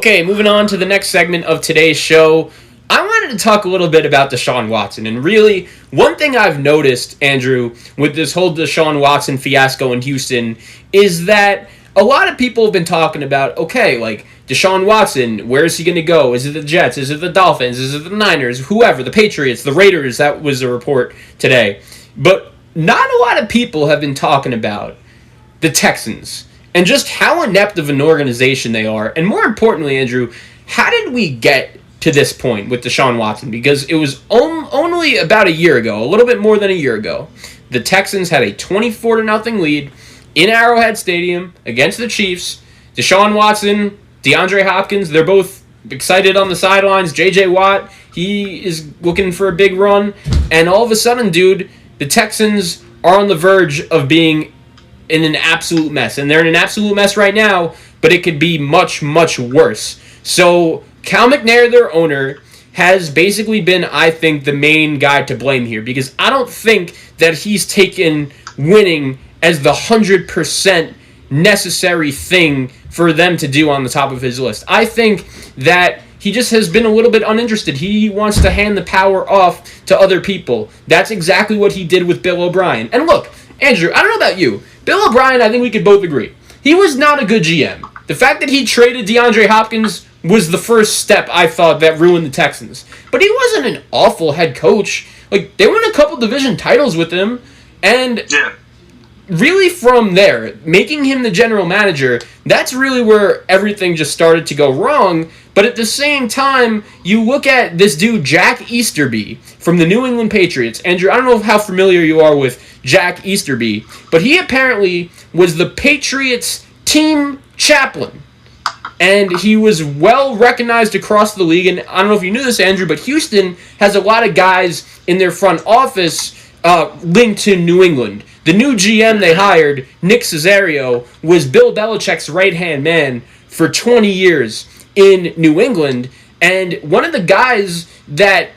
Okay, moving on to the next segment of today's show. I wanted to talk a little bit about Deshaun Watson. And really, one thing I've noticed, Andrew, with this whole Deshaun Watson fiasco in Houston is that a lot of people have been talking about, okay, like, Deshaun Watson, where is he going to go? Is it the Jets? Is it the Dolphins? Is it the Niners? Whoever, the Patriots, the Raiders, that was a report today. But not a lot of people have been talking about the Texans and just how inept of an organization they are. And more importantly, Andrew, how did we get to this point with Deshaun Watson? Because it was only about a year ago, a little bit more than a year ago, the Texans had a 24-0 lead in Arrowhead Stadium against the Chiefs. Deshaun Watson, DeAndre Hopkins, they're both excited on the sidelines. J.J. Watt, he is looking for a big run. And all of a sudden, dude, the Texans are on the verge of being in an absolute mess. And they're in an absolute mess right now, but it could be much, much worse. So Cal McNair, their owner, has basically been, I think, the main guy to blame here. Because I don't think that he's taken winning as the 100% necessary thing for them to do on the top of his list. I think that he just has been a little bit uninterested. He wants to hand the power off to other people. That's exactly what he did with Bill O'Brien. And look, Andrew, I don't know about you. Bill O'Brien, I think we could both agree. He was not a good GM. The fact that he traded DeAndre Hopkins was the first step, I thought, that ruined the Texans. But he wasn't an awful head coach. Like, they won a couple division titles with him. And really from there, making him the general manager, that's really where everything just started to go wrong. But at the same time, you look at this dude, Jack Easterby, from the New England Patriots. Andrew, I don't know how familiar you are with Jack Easterby, but he apparently was the Patriots team chaplain. And he was well recognized across the league. And I don't know if you knew this, Andrew, but Houston has a lot of guys in their front office linked to New England. The new GM they hired, Nick Caserio, was Bill Belichick's right-hand man for 20 years in New England. And one of the guys that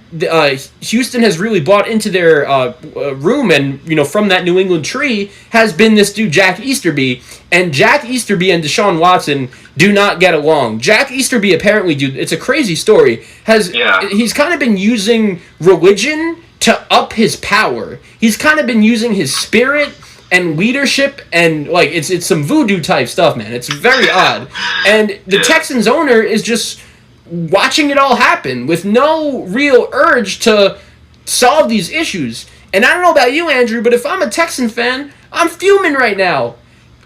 Houston has really brought into their room and, from that New England tree has been this dude, Jack Easterby. And Jack Easterby and Deshaun Watson do not get along. Jack Easterby apparently, dude, it's a crazy story, he's kind of been using religion to up his power. He's kind of been using his spirit and leadership and, like, it's some voodoo type stuff, man. It's very odd. And the Texans owner is just watching it all happen with no real urge to solve these issues. And I don't know about you, Andrew, but if I'm a Texan fan, I'm fuming right now.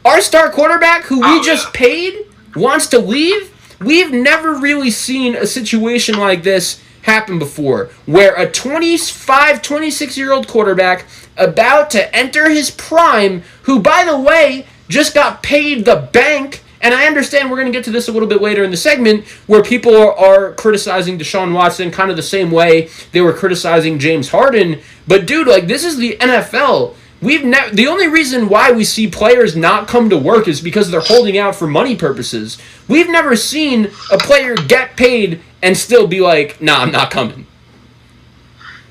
Our star quarterback, who we just paid, wants to leave. We've never really seen a situation like this happen before, where a 25, 26-year-old quarterback about to enter his prime, who, by the way, just got paid the bank. And I understand we're going to get to this a little bit later in the segment, where people are criticizing Deshaun Watson kind of the same way they were criticizing James Harden. But, dude, like, this is the NFL. The only reason why we see players not come to work is because they're holding out for money purposes. We've never seen a player get paid and still be like, nah, I'm not coming.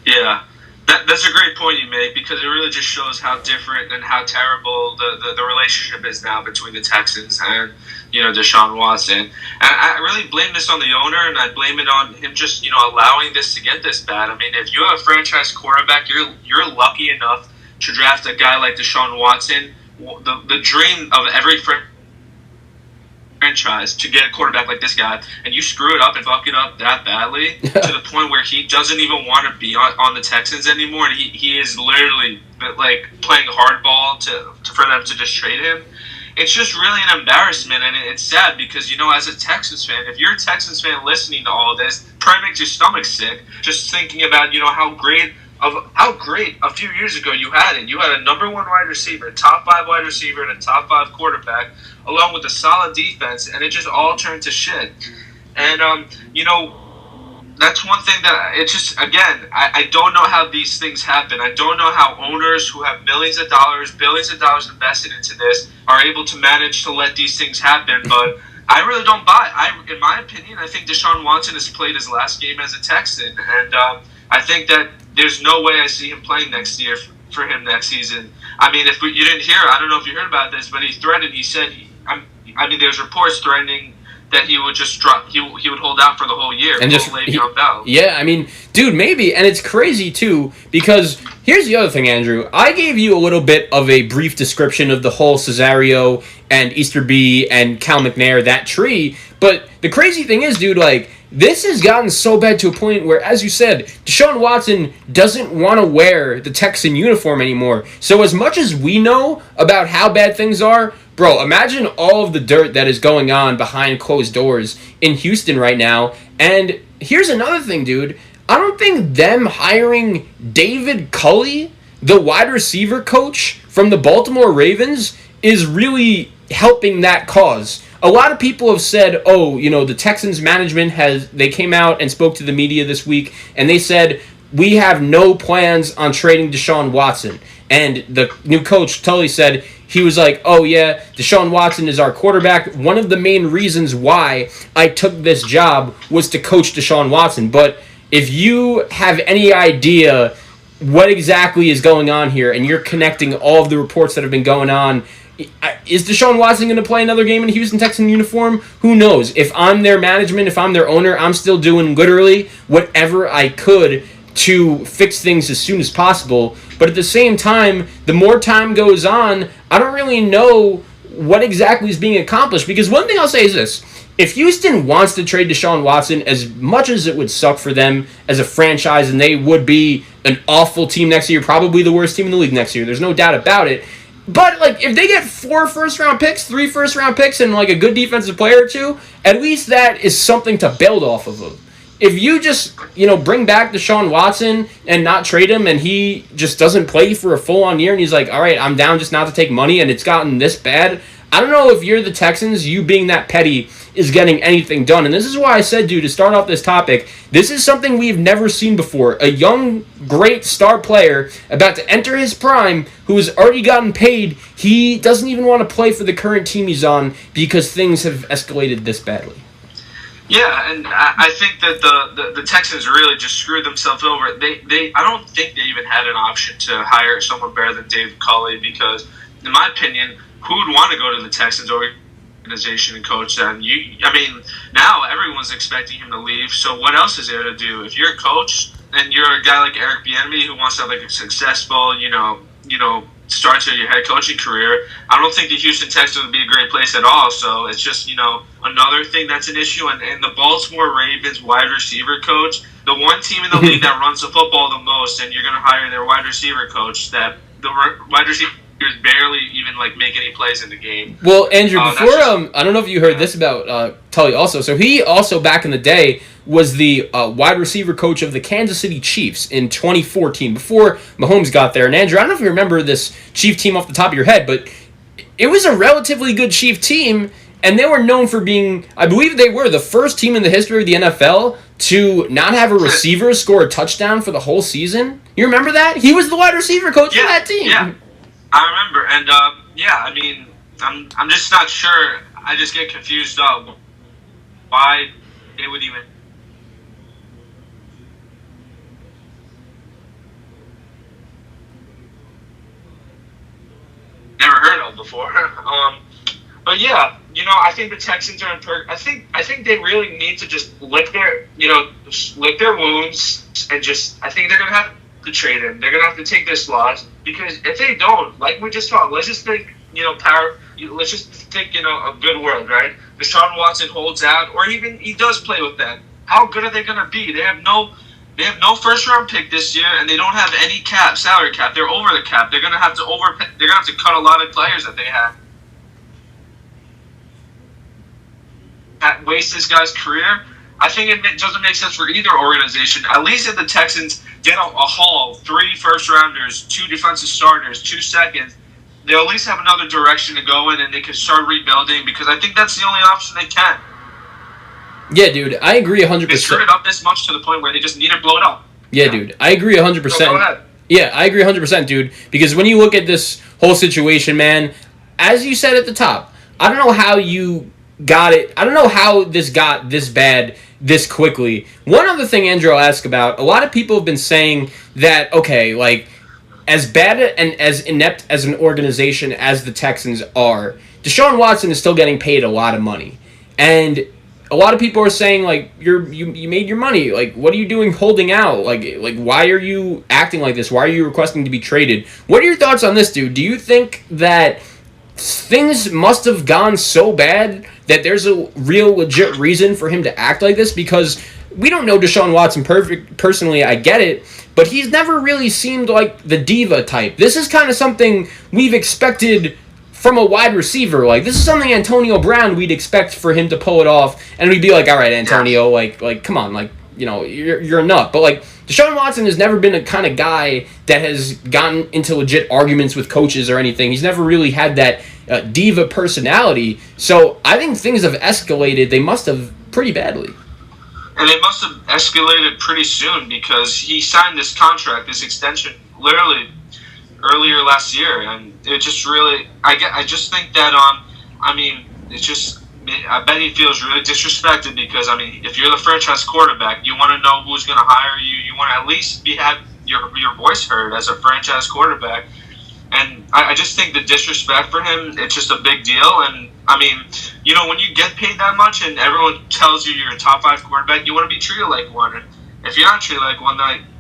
Yeah. That's a great point you make, because it really just shows how different and how terrible the relationship is now between the Texans and, Deshaun Watson. And I really blame this on the owner, and I blame it on him just, allowing this to get this bad. I mean, if you have a franchise quarterback, you're lucky enough to draft a guy like Deshaun Watson. The dream of every franchise to get a quarterback like this guy, and you screw it up and fuck it up that badly to the point where he doesn't even want to be on the Texans anymore, and he is literally like playing hardball for them to just trade him. It's just really an embarrassment, and it's sad because, as a Texans fan, if you're a Texans fan listening to all of this, it probably makes your stomach sick just thinking about, how great a few years ago you had it. You had a number one wide receiver, a top 5 wide receiver, and a top 5 quarterback, along with a solid defense, and it just all turned to shit. And, that's one thing that it's just, again, I don't know how these things happen. I don't know how owners who have billions of dollars invested into this are able to manage to let these things happen, but I really don't buy it. In my opinion, I think Deshaun Watson has played his last game as a Texan, and I think that there's no way I see him playing next year for him next season. I mean, you didn't hear, I don't know if you heard about this, but he threatened, he said, there's reports threatening that he would just drop. He would hold out for the whole year and just Le'Veon Bell. Yeah, I mean, dude, maybe, and it's crazy too because here's the other thing, Andrew. I gave you a little bit of a brief description of the whole Cesario and Easterby and Cal McNair, that tree, but the crazy thing is, dude, like, this has gotten so bad to a point where, as you said, Deshaun Watson doesn't want to wear the Texan uniform anymore. So as much as we know about how bad things are, bro, imagine all of the dirt that is going on behind closed doors in Houston right now. And here's another thing, dude. I don't think them hiring David Culley, the wide receiver coach from the Baltimore Ravens, is really helping that cause. A lot of people have said, oh, you know, the Texans management they came out and spoke to the media this week, and they said, we have no plans on trading Deshaun Watson. And the new coach, Tully, said, he was like, oh yeah, Deshaun Watson is our quarterback. One of the main reasons why I took this job was to coach Deshaun Watson. But if you have any idea what exactly is going on here, and you're connecting all of the reports that have been going on, is Deshaun Watson going to play another game in a Houston Texan uniform? Who knows? If I'm their management, if I'm their owner, I'm still doing literally whatever I could to fix things as soon as possible. But at the same time, the more time goes on, I don't really know what exactly is being accomplished. Because one thing I'll say is this. If Houston wants to trade Deshaun Watson, as much as it would suck for them as a franchise, and they would be an awful team next year, probably the worst team in the league next year, there's no doubt about it. But, like, if they get 4 first-round picks, 3 first-round picks, and, like, a good defensive player or two, at least that is something to build off of them. If you just, you know, bring back Deshaun Watson and not trade him, and he just doesn't play for a full-on year, and he's like, all right, I'm down just not to take money, and it's gotten this bad, I don't know if you're the Texans, you being that petty, is getting anything done. And this is why I said, dude, to start off this topic, this is something we've never seen before. A young, great star player about to enter his prime who has already gotten paid. He doesn't even want to play for the current team he's on because things have escalated this badly. Yeah, and I think that the Texans really just screwed themselves over. I don't think they even had an option to hire someone better than David Culley because, in my opinion, who would want to go to the Texans organization and coach them? Now everyone's expecting him to leave. So what else is there to do? If you're a coach and you're a guy like Eric Bieniemy who wants to have like a successful, start to your head coaching career, I don't think the Houston Texans would be a great place at all. So it's just another thing that's an issue. And the Baltimore Ravens wide receiver coach, the one team in the league that runs the football the most, and you're going to hire their wide receiver coach that the wide receiver barely even make any plays in the game. Well, Andrew, before I don't know if you heard this about Tully also. So he also back in the day was the wide receiver coach of the Kansas City Chiefs in 2014 before Mahomes got there. And Andrew, I don't know if you remember this Chief team off the top of your head, but it was a relatively good Chief team, and they were known for being, I believe they were the first team in the history of the NFL to not have a receiver score a touchdown for the whole season. You remember that? He was the wide receiver coach for that team. Yeah. I remember, and I'm just not sure. I just get confused why they would even. Never heard of before. But yeah, I think the Texans are in. I think they really need to just lick their wounds and just. I think they're gonna have to trade him. They're gonna have to take this loss because if they don't, like we just talked, let's just think, let's just think, a good world, right? Deshaun Watson holds out, or even he does play with them. How good are they gonna be? They have no first round pick this year, and they don't have any salary cap. They're over the cap. They're gonna have to cut a lot of players that they have. Waste this guy's career. I think it doesn't make sense for either organization. At least if the Texans get a haul, 3 first-rounders, 2 defensive starters, 2 seconds, they'll at least have another direction to go in, and they can start rebuilding because I think that's the only option they can. Yeah, dude, I agree 100%. They screwed it up this much to the point where they just need to blow it up. Yeah, dude, I agree 100%. So go ahead. Yeah, I agree 100%, dude, because when you look at this whole situation, man, as you said at the top, I don't know how you got it. I don't know how this got this bad this quickly. One other thing, Andrew, I'll ask about, a lot of people have been saying that, okay, as bad and as inept as an organization as the Texans are, Deshaun Watson is still getting paid a lot of money. And a lot of people are saying, like, you made your money. Like, what are you doing holding out? Like why are you acting like this? Why are you requesting to be traded? What are your thoughts on this, dude? Do you think that things must have gone so bad that there's a real legit reason for him to act like this? Because we don't know Deshaun Watson personally, I get it, but he's never really seemed like the diva type. This is kind of something we've expected from a wide receiver. Like, this is something Antonio Brown we'd expect for him to pull it off, and we'd be like, all right, Antonio, like come on, like, you know, you're a nut. But, like, Deshaun Watson has never been a kind of guy that has gotten into legit arguments with coaches or anything. He's never really had that diva personality. So I think things have escalated. They must have pretty badly. And it must have escalated pretty soon because he signed this contract, this extension, literally earlier last year, and it just really, I just think that it's just, I bet he feels really disrespected because, I mean, if you're the franchise quarterback, you want to know who's going to hire you. You want to at least have your voice heard as a franchise quarterback. And I just think the disrespect for him, it's just a big deal. And, I mean, you know, when you get paid that much and everyone tells you you're a top 5 quarterback, you want to be treated like one. And if you're not treated like one,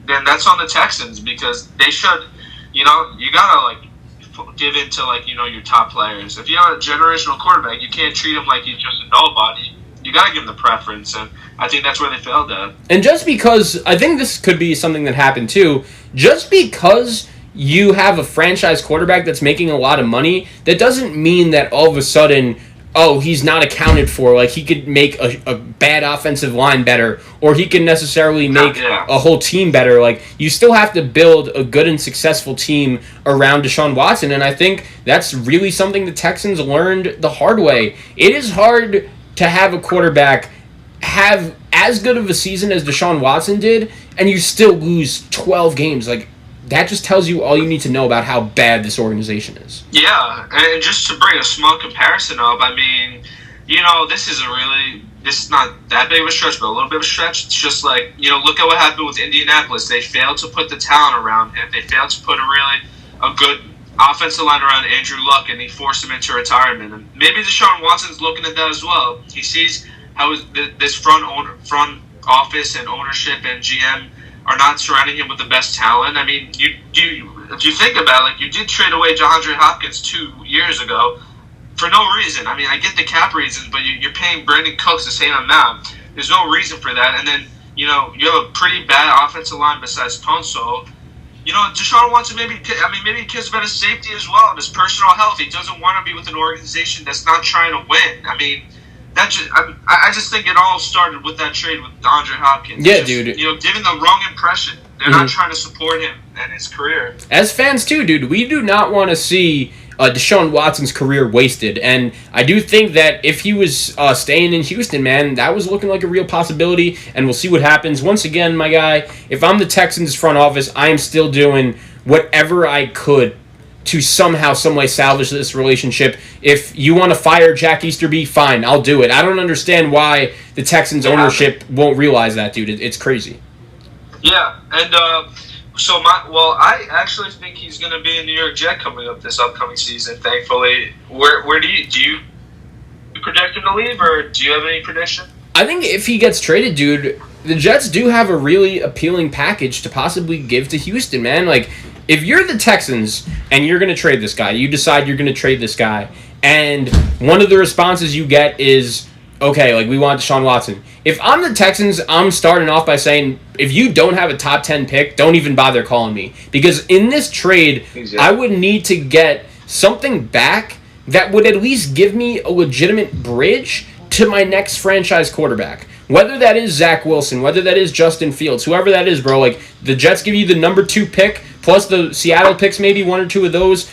then that's on the Texans because they should, you know, you got to, like, give in to, like, you know, your top players. If you have a generational quarterback, you can't treat him like he's just a nobody. You got to give him the preference, and I think that's where they failed at. And just because, I think this could be something that happened too, just because you have a franchise quarterback that's making a lot of money, that doesn't mean that all of a sudden, oh, he's not accounted for. Like, he could make a bad offensive line better, or he can necessarily make a whole team better. Like, you still have to build a good and successful team around Deshaun Watson, and I think that's really something the Texans learned the hard way. It is hard to have a quarterback have as good of a season as Deshaun Watson did, and you still lose 12 games. Like, that just tells you all you need to know about how bad this organization is. Yeah, and just to bring a small comparison up, I mean, you know, this is not that big of a stretch, but a little bit of a stretch. It's just like, you know, look at what happened with Indianapolis. They failed to put the talent around him. They failed to put a good offensive line around Andrew Luck, and he forced him into retirement. And maybe Deshaun Watson's looking at that as well. He sees how this front office and ownership and GM are not surrounding him with the best talent. I mean, if you think about it, like, you did trade away DeAndre Hopkins 2 years ago for no reason. I mean, I get the cap reasons, but you're paying Brandon Cooks the same amount. There's no reason for that. And then, you know, you have a pretty bad offensive line besides Tunsil. You know, Deshaun Watson maybe he cares about his safety as well and his personal health. He doesn't want to be with an organization that's not trying to win. I mean, I just think it all started with that trade with DeAndre Hopkins. Yeah, dude. You know, giving the wrong impression. They're not trying to support him and his career. As fans, too, dude, we do not want to see Deshaun Watson's career wasted. And I do think that if he was staying in Houston, man, that was looking like a real possibility. And we'll see what happens. Once again, my guy, if I'm the Texans front office, I am still doing whatever I could to somehow, someway salvage this relationship. If you want to fire Jack Easterby, fine, I'll do it. I don't understand why the Texans ownership won't realize that, dude. It's crazy. Yeah, and I actually think he's going to be a New York Jet coming up this upcoming season, thankfully. Where do you predict him to leave, or do you have any prediction? I think if he gets traded, dude, the Jets do have a really appealing package to possibly give to Houston, man. Like, if you're the Texans and you're going to trade this guy, you decide you're going to trade this guy, and one of the responses you get is, okay, like, we want Deshaun Watson. If I'm the Texans, I'm starting off by saying, if you don't have a top 10 pick, don't even bother calling me. Because in this trade, I would need to get something back that would at least give me a legitimate bridge to my next franchise quarterback. Whether that is Zach Wilson, whether that is Justin Fields, whoever that is, bro, like, the Jets give you the number 2 pick, plus the Seattle picks, maybe 1 or 2 of those.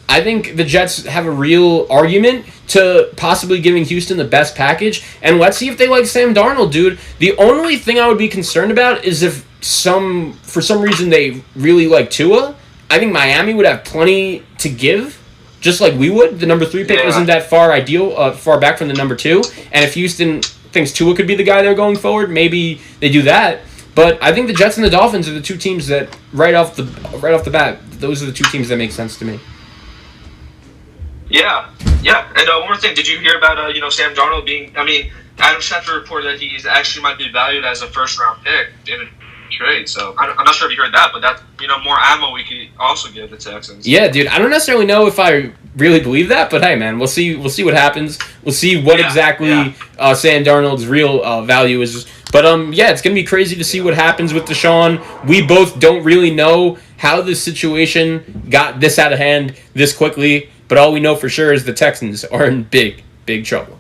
I think the Jets have a real argument to possibly giving Houston the best package. And let's see if they like Sam Darnold, dude. The only thing I would be concerned about is if for some reason they really like Tua. I think Miami would have plenty to give, just like we would. The number 3 pick isn't that far back from the number 2. And if Houston thinks Tua could be the guy there going forward, maybe they do that. But I think the Jets and the Dolphins are the 2 teams that right off the bat, those are the 2 teams that make sense to me. Yeah. And one more thing, did you hear about Sam Darnold being? I mean, Adam Schefter reported that he actually might be valued as a first-round pick in a trade. So I'm not sure if you heard that, but that's more ammo we could also give the Texans. Yeah, dude. I don't necessarily know if I really believe that, but hey, man, we'll see. We'll see what happens. We'll see what exactly Sam Darnold's real value is. But yeah, it's gonna be crazy to see what happens with Deshaun. We both don't really know how this situation got this out of hand this quickly, but all we know for sure is the Texans are in big trouble.